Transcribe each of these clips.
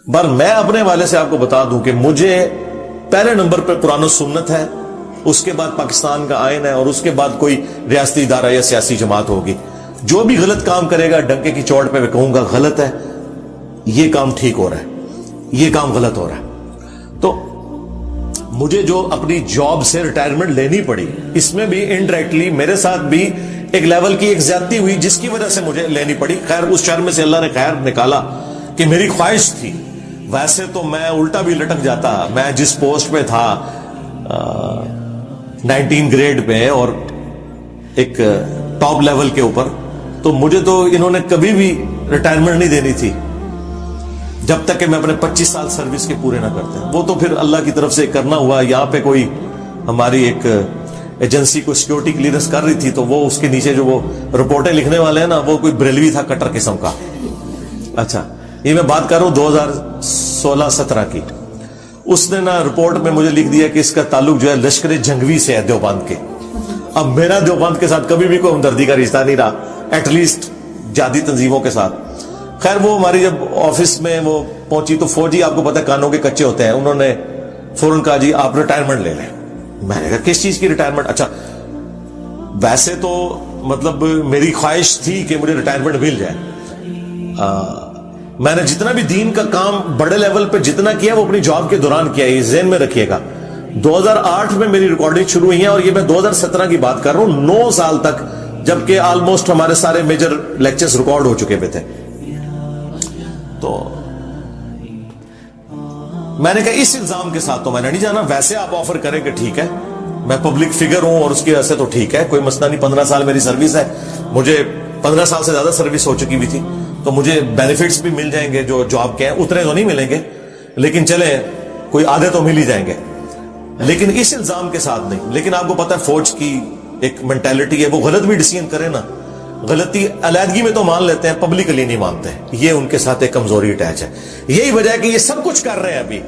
بار میں اپنے والے سے آپ کو بتا دوں کہ مجھے پہلے نمبر پہ قرآن و سنت ہے، اس کے بعد پاکستان کا آئین ہے، اور اس کے بعد کوئی ریاستی ادارہ یا سیاسی جماعت ہوگی. جو بھی غلط کام کرے گا ڈنکے کی چوٹ پہ میں کہوں گا غلط ہے، یہ کام ٹھیک ہو رہا ہے، یہ کام غلط ہو رہا ہے. تو مجھے جو اپنی جاب سے ریٹائرمنٹ لینی پڑی، اس میں بھی انڈائریکٹلی میرے ساتھ بھی ایک لیول کی ایک زیادتی ہوئی جس کی وجہ سے مجھے لینی پڑی. خیر اس شر میں سے اللہ نے خیر نکالا کہ میری خواہش تھی. ویسے تو میں الٹا بھی لٹک جاتا. میں جس پوسٹ پہ تھا 19 گریڈ پہ اور ایک ٹاپ لیول کے اوپر، تو مجھے تو انہوں نے کبھی بھی ریٹائرمنٹ نہیں دینی تھی جب تک کہ میں اپنے 25 سال سروس کے پورے نہ کرتے. وہ تو پھر اللہ کی طرف سے کرنا ہوا. یہاں پہ کوئی ہماری ایک ایجنسی کو سیکورٹی کلیئرنس کر رہی تھی، تو وہ اس کے نیچے جو وہ رپورٹیں لکھنے والے ہیں نا، وہ کوئی بریلوی تھا کٹر قسم کا. اچھا یہ میں بات کر رہا ہوں 2016-17 کی. اس نے نا رپورٹ میں مجھے لکھ دیا کہ اس کا تعلق جو ہے لشکر جنگوی سے ہے، دیوبند کے. اب میرا دیوبند کے ساتھ کبھی بھی کوئی ہمدردی کا رشتہ نہیں رہا، ایٹ لیسٹ جہادی تنظیموں کے ساتھ. خیر وہ ہماری جب آفس میں وہ پہنچی تو فوجی آپ کو پتہ کانوں کے کچے ہوتے ہیں، انہوں نے فوراً کہا جی آپ ریٹائرمنٹ لے لیں. میں نے کہا کس چیز کی ریٹائرمنٹ؟ اچھا ویسے تو مطلب میری خواہش تھی کہ مجھے ریٹائرمنٹ مل جائے. میں نے جتنا بھی دین کا کام بڑے لیول پہ جتنا کیا وہ اپنی جاب کے دوران کیا. یہ ذہن میں رکھیے گا. 2008 میں میری ریکارڈنگ شروع ہوئی ہے اور یہ میں 2017 کی بات کر رہا ہوں. 9 سال تک، جبکہ آلموسٹ ہمارے سارے میجر لیکچرز ریکارڈ ہو چکے تھے. تو میں نے کہا اس الزام کے ساتھ تو میں نے نہیں جانا. ویسے آپ آفر کریں کہ ٹھیک ہے میں پبلک فگر ہوں اور اس کی وجہ سے تو ٹھیک ہے، کوئی مسئلہ نہیں. 15 سال میری سروس ہے، مجھے 15 سال سے زیادہ سروس ہو چکی ہوئی تھی، تو مجھے بینیفٹس بھی مل جائیں گے جو جاب کے ہیں. اتنے تو نہیں ملیں گے لیکن چلیں کوئی آدھے تو مل ہی جائیں گے، لیکن اس الزام کے ساتھ نہیں. لیکن آپ کو پتہ ہے فوج کی ایک مینٹالٹی ہے، وہ غلط بھی ڈیسیژن کرے نا، غلطی علیحدگی میں تو مان لیتے ہیں، پبلکلی نہیں مانتے. یہ ان کے ساتھ ایک کمزوری اٹیچ ہے. یہی وجہ ہے کہ یہ سب کچھ کر رہے ہیں. ابھی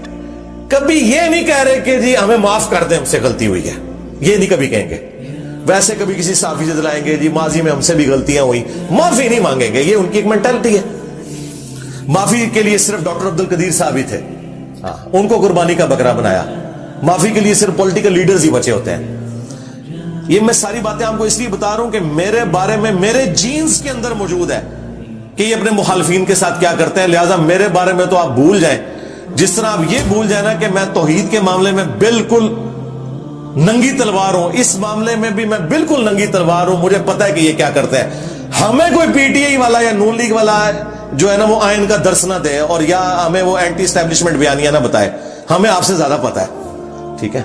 کبھی یہ نہیں کہہ رہے کہ جی ہمیں معاف کر دیں، ہم سے غلطی ہوئی ہے، یہ نہیں کبھی کہیں گے. ویسے کبھی کسی صحافی سے دلائیں گے جی ماضی میں ہم سے بھی غلطیاں ہوئی، معافی نہیں مانگیں گے. یہ ان کی ایک مینٹالٹی ہے. معافی کے لیے صرف ڈاکٹر عبد القدیر صاحب ہی تھے، ان کو قربانی کا بکرا بنایا. معافی کے لیے صرف پولیٹیکل لیڈرز ہی بچے ہوتے ہیں. یہ میں ساری باتیں آپ کو اس لیے بتا رہا ہوں کہ میرے بارے میں میرے جینز کے اندر موجود ہے کہ یہ اپنے مخالفین کے ساتھ کیا کرتے ہیں. لہٰذا میرے بارے میں تو آپ بھول جائیں، جس طرح آپ یہ بھول جائیں نا کہ میں توحید کے معاملے میں بالکل ننگی تلوار ہوں. اس معاملے میں بھی میں بالکل ننگی تلوار ہوں. مجھے پتا ہے کہ یہ کیا کرتے ہیں. ہمیں کوئی پی ٹی آئی والا یا نون لیگ والا جو ہے نا وہ آئین کا درس نہ دے اور یا ہمیں وہ اینٹی اسٹیبلشمنٹ بیانیہ نہ بتائے. ہمیں آپ سے زیادہ پتا ہے، ٹھیک ہے.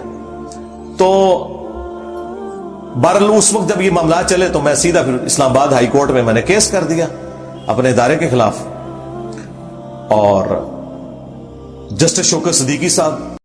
تو بہرحال اس وقت جب یہ معاملات چلے تو میں سیدھا پھر اسلام آباد ہائی کورٹ میں نے کیس کر دیا اپنے ادارے کے خلاف. اور جسٹس شوکت صدیقی صاحب